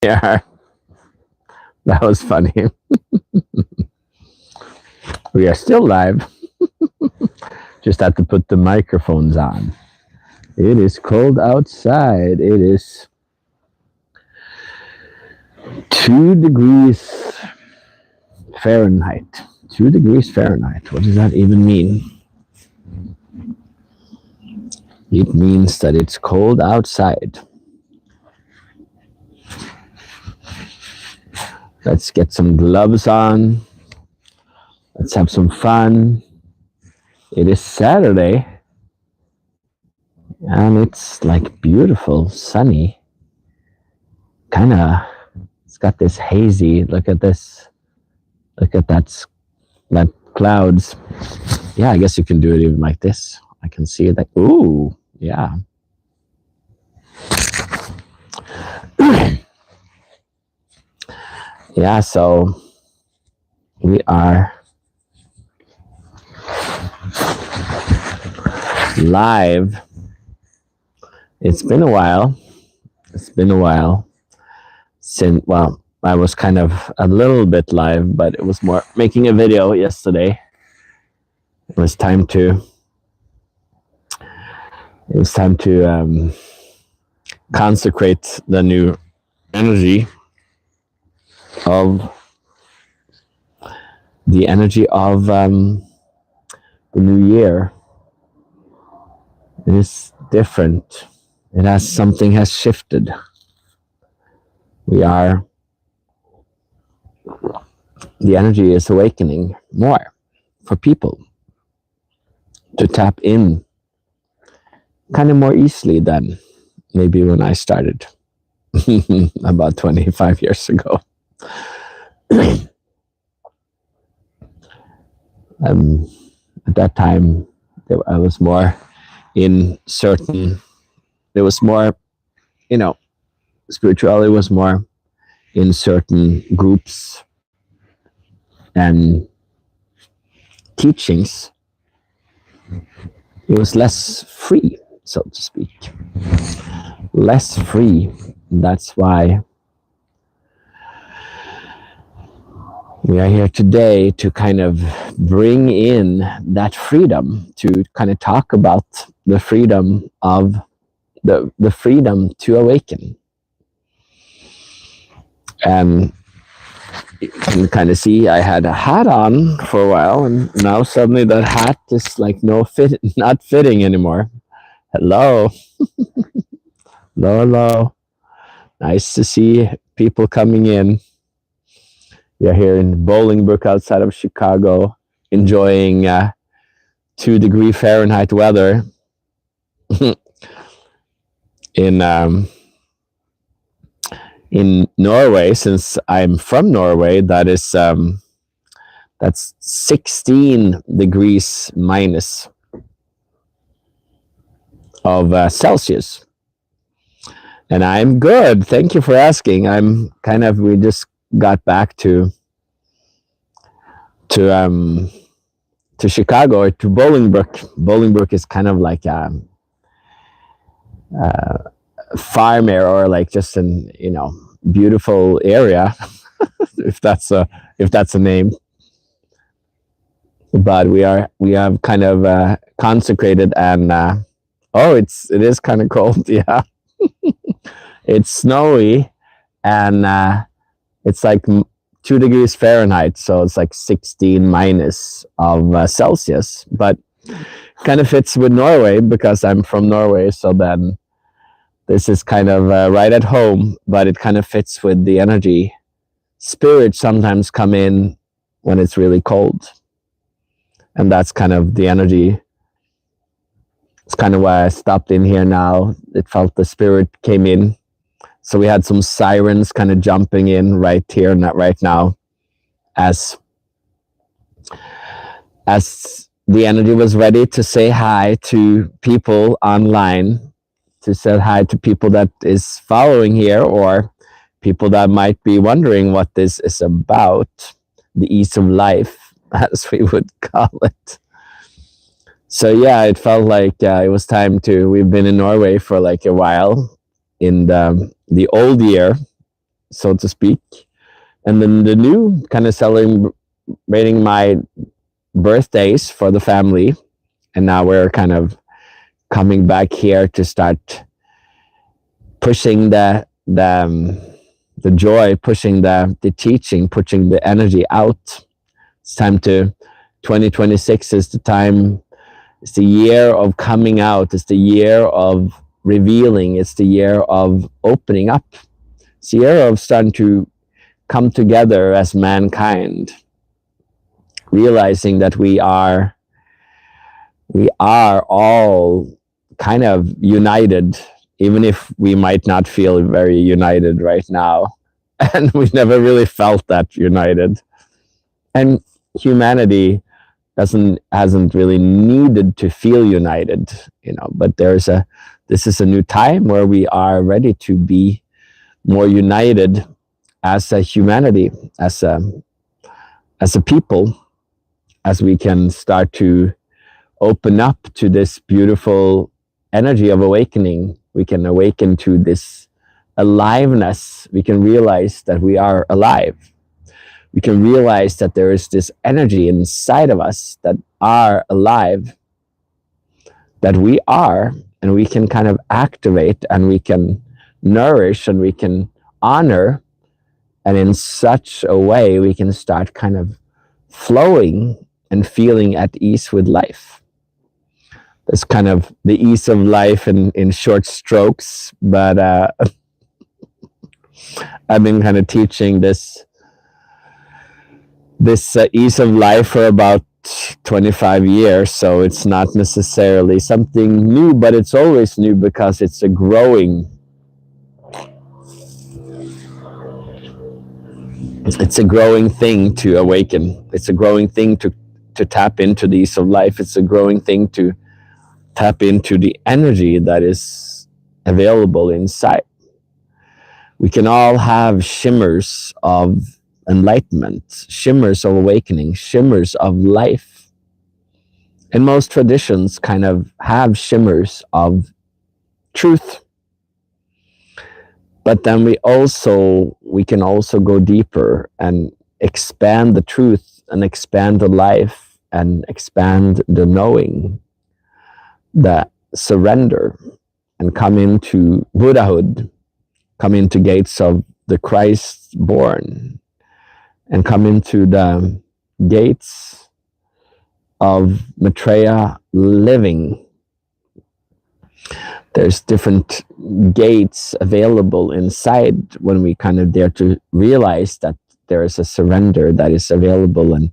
Yeah, that was funny. We are still live. Just have to put the microphones on. It is cold outside. It is 2 degrees Fahrenheit. 2 degrees Fahrenheit. What does that even mean? It means that it's cold outside. Let's get some gloves on. Let's have some fun. It is Saturday. And it's like beautiful, sunny. Kinda, it's got this hazy. Look at this. Look at that clouds. Yeah, I guess you can do it even like this. I can see that. Ooh, yeah. Yeah, so we are live. It's been a while. Since, well, I was kind of a little bit live, but it was more making a video yesterday. It was time to consecrate the new energy of the new year. It is different. Something has shifted. The energy is awakening more for people to tap in kind of more easily than maybe when I started about 25 years ago. At that time, I was more in certain, there was more, spirituality was more in certain groups and teachings. It was less free, so to speak. Less free. That's why we are here today to kind of bring in that freedom, to kind of talk about the freedom of the freedom to awaken. And you can kind of see I had a hat on for a while, and now suddenly that hat is like not fitting anymore. Hello. Hello. Nice to see people coming in. We are here in Bolingbrook outside of Chicago, enjoying 2 degree Fahrenheit weather. In Norway, since I'm from Norway, that's 16 degrees minus of Celsius. And I'm good. Thank you for asking. We just got back to Chicago, or to Bolingbrook. Bolingbrook is kind of like a farm area, or like just an beautiful area, if that's a name. But we have kind of consecrated, and it is kind of cold. Yeah. It's snowy, and it's like 2 degrees Fahrenheit, so it's like 16 minus of Celsius. But kind of fits with Norway because I'm from Norway, so then this is kind of right at home, but it kind of fits with the energy. Spirits sometimes come in when it's really cold, and that's kind of the energy. It's kind of why I stopped in here now. It felt the spirit came in. So we had some sirens kind of jumping in right here, not right now, as the energy was ready to say hi to people online, to say hi to people that is following here, or people that might be wondering what this is about, the ease of life, as we would call it. So yeah, it felt like it was time we've been in Norway for like a while, in the old year, so to speak. And then the new, kind of celebrating my birthdays for the family. And now we're kind of coming back here to start pushing the joy, pushing the teaching, pushing the energy out. It's time to, 2026 is the time, it's the year of coming out, it's the year of revealing, it's the year of opening up. It's the year of starting to come together as mankind, realizing that we are all kind of united, even if we might not feel very united right now. And we never really felt that united. And humanity hasn't really needed to feel united, but this is a new time where we are ready to be more united as a humanity, as a people, as we can start to open up to this beautiful energy of awakening. We can awaken to this aliveness. We can realize that we are alive. We can realize that there is this energy inside of us that are alive, that we are, and we can kind of activate, and we can nourish, and we can honor. And in such a way, we can start kind of flowing and feeling at ease with life. That's kind of the ease of life in short strokes. But I've been kind of teaching this ease of life for about 25 years. So it's not necessarily something new, but it's always new because it's a growing thing to awaken. It's a growing thing to tap into the ease of life. It's a growing thing to tap into the energy that is available inside. We can all have shimmers of enlightenment, shimmers of awakening, shimmers of life. And most traditions kind of have shimmers of truth. But then we can also go deeper and expand the truth and expand the life and expand the knowing, the surrender, and come into Buddhahood, come into gates of the Christ born, and come into the gates of Maitreya living. There's different gates available inside when we kind of dare to realize that there is a surrender that is available and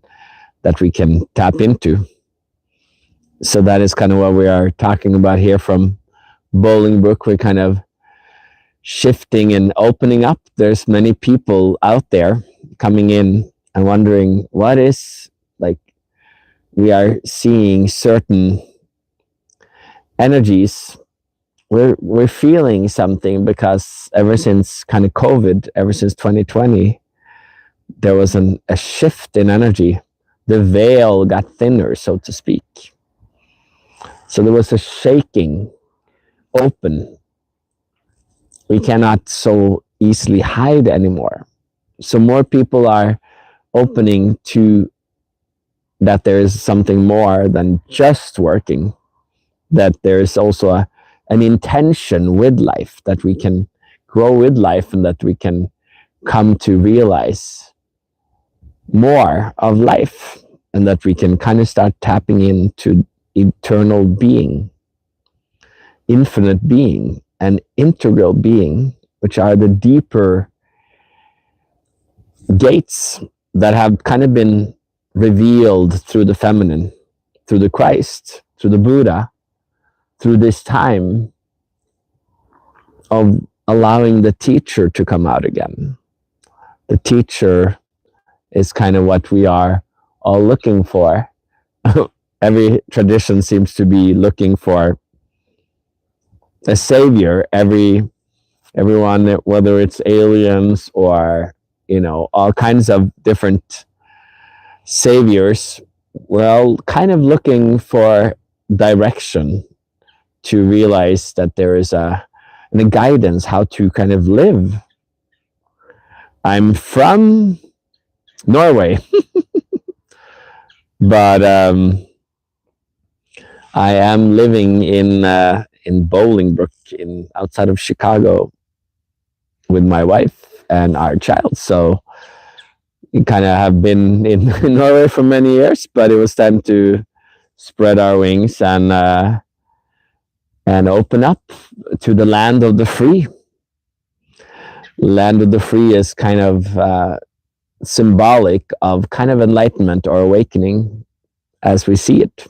that we can tap into. So that is kind of what we are talking about here from Bolingbroke. We're kind of shifting and opening up. There's many people out there coming in and wondering what is, like, we are seeing certain energies. We're feeling something because ever since kind of COVID, ever since 2020, there was a shift in energy. The veil got thinner, so to speak. So there was a shaking open. We cannot so easily hide anymore. So more people are opening to that there is something more than just working, that there is also an intention with life, that we can grow with life, and that we can come to realize more of life, and that we can kind of start tapping into eternal being, infinite being, and integral being, which are the deeper gates that have kind of been revealed through the feminine, through the Christ, through the Buddha, through this time of allowing the teacher to come out again. The teacher is kind of what we are all looking for. Every tradition seems to be looking for a savior. Everyone, whether it's aliens or, all kinds of different saviors, we're all kind of looking for direction to realize that there is a guidance how to kind of live. I'm from Norway, but I am living in Bolingbrook, in outside of Chicago, with my wife and our child. So we kind of have been in Norway for many years, but it was time to spread our wings and open up to the land of the free. Land of the free is kind of symbolic of kind of enlightenment or awakening as we see it.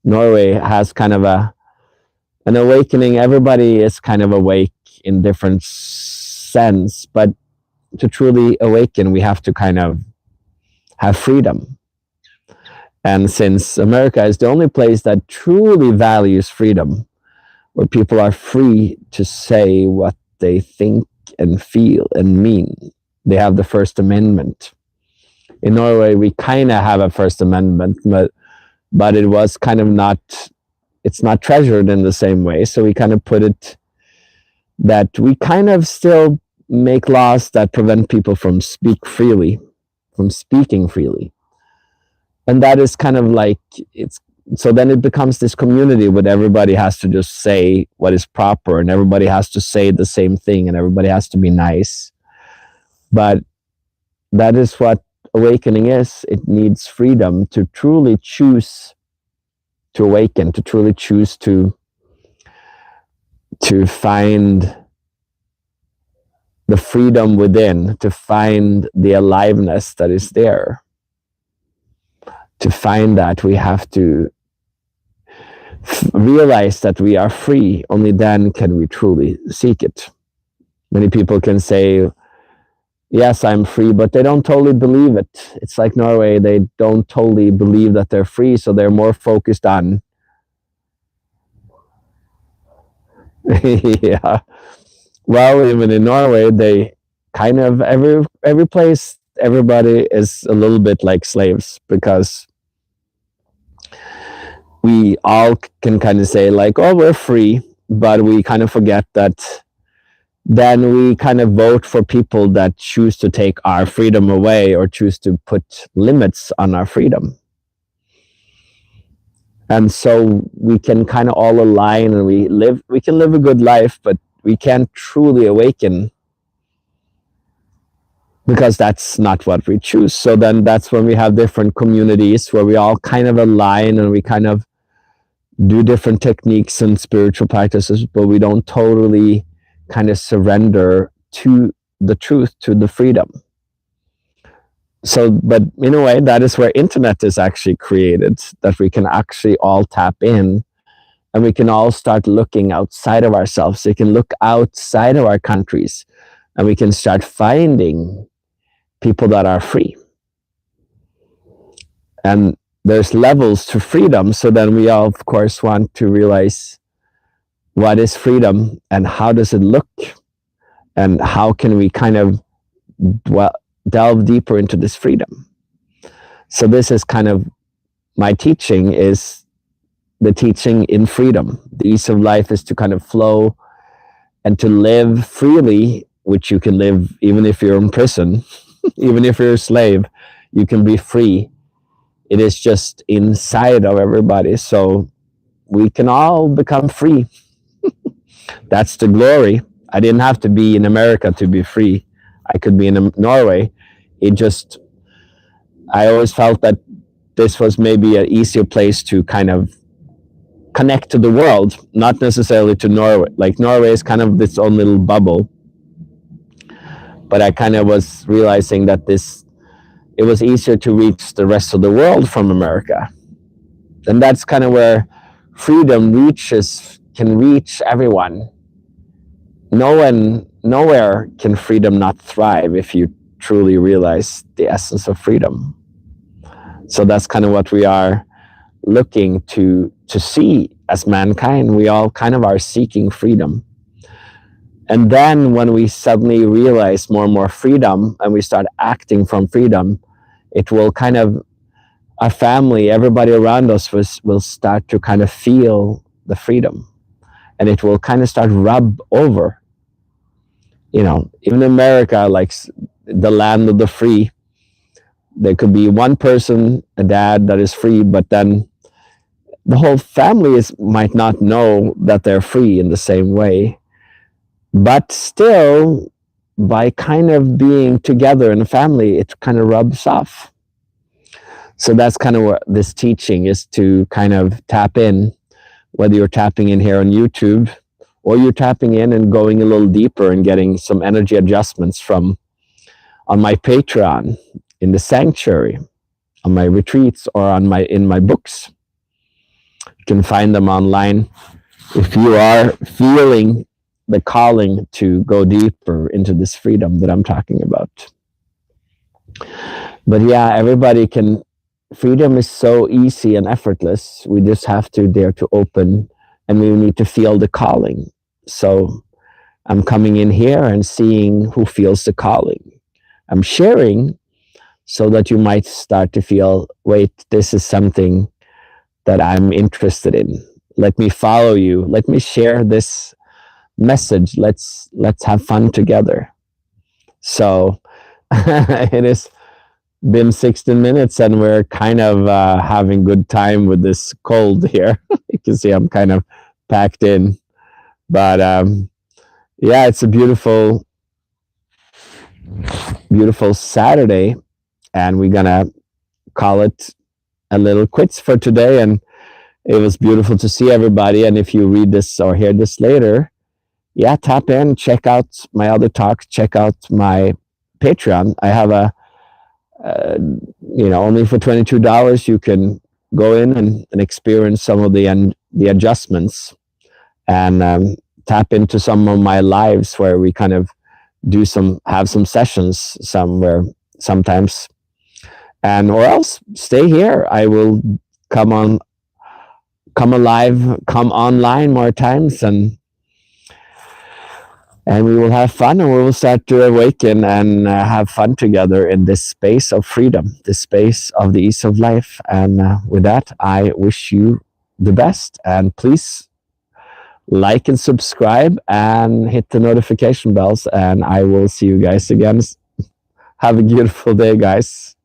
Norway has kind of an awakening. Everybody is kind of awake in different sense, but to truly awaken, we have to kind of have freedom. And since America is the only place that truly values freedom, where people are free to say what they think and feel and mean, they have the First Amendment. In Norway, we kind of have a First Amendment, but it was kind of not, it's not treasured in the same way. So we kind of put it that we kind of still make laws that prevent people from speaking freely. And that is kind of like, it's, so then it becomes this community where everybody has to just say what is proper, and everybody has to say the same thing, and everybody has to be nice. But that is what awakening is. It needs freedom to truly choose to awaken, to truly choose to find the freedom within, to find the aliveness that is there. To find that, we have to realize that we are free. Only then can we truly seek it. Many people can say, yes, I'm free, but they don't totally believe it. It's like Norway, they don't totally believe that they're free, so they're more focused on yeah. Well, even in Norway, they kind of every place, everybody is a little bit like slaves, because we all can kind of say like, oh, we're free, but we kind of forget that then we kind of vote for people that choose to take our freedom away or choose to put limits on our freedom. And so we can kind of all align, and we can live a good life, but we can't truly awaken because that's not what we choose. So then that's when we have different communities where we all kind of align, and we kind of do different techniques and spiritual practices, but we don't totally kind of surrender to the truth, to the freedom. So, but in a way, that is where internet is actually created, that we can actually all tap in, and we can all start looking outside of ourselves. We can look outside of our countries, and we can start finding people that are free. And there's levels to freedom. So then we all, of course, want to realize what is freedom and how does it look, and how can we kind of delve deeper into this freedom. So this is kind of my teaching, is the teaching in freedom. The ease of life is to kind of flow and to live freely, which you can live even if you're in prison, even if you're a slave, you can be free. It is just inside of everybody. So we can all become free. That's the glory. I didn't have to be in America to be free. I could be in Norway. I always felt that this was maybe an easier place to kind of connect to the world, not necessarily to Norway. Like Norway is kind of its own little bubble. But I kind of was realizing that it was easier to reach the rest of the world from America. And that's kind of where freedom can reach everyone. Nowhere can freedom not thrive if you truly realize the essence of freedom. So that's kind of what we are looking to see as mankind. We all kind of are seeking freedom. And then when we suddenly realize more and more freedom, and we start acting from freedom, it will kind of, our family, everybody around us will start to kind of feel the freedom. And it will kind of start rub over. You know, even in America, like the land of the free. There could be one person, a dad, that is free, but then the whole family might not know that they're free in the same way. But still, by kind of being together in a family, it kind of rubs off. So that's kind of what this teaching is, to kind of tap in, whether you're tapping in here on YouTube or you're tapping in and going a little deeper and getting some energy adjustments from on my Patreon, in the sanctuary, on my retreats, or in my books. You can find them online if you are feeling the calling to go deeper into this freedom that I'm talking about. But yeah, everybody can. Freedom is so easy and effortless. We just have to dare to open, and we need to feel the calling. So I'm coming in here and seeing who feels the calling. I'm sharing so that you might start to feel, wait, this is something that I'm interested in. Let me follow you. Let me share this message. Let's have fun together. So it has been 16 minutes and we're kind of having good time with this cold here. You can see I'm kind of packed in. But yeah, it's a beautiful, beautiful Saturday, and we're gonna call it a little quits for today. And it was beautiful to see everybody. And if you read this or hear this later, yeah, tap in, check out my other talks, check out my Patreon. I have a only for $22 you can go in and experience some of the adjustments, and tap into some of my lives where we kind of have some sessions somewhere sometimes, or else stay here. I will come online more times, and we will have fun, and we will start to awaken and have fun together in this space of freedom, this space of the ease of life. And with that, I wish you the best, and please like and subscribe and hit the notification bells, and I will see you guys again. Have a beautiful day, guys.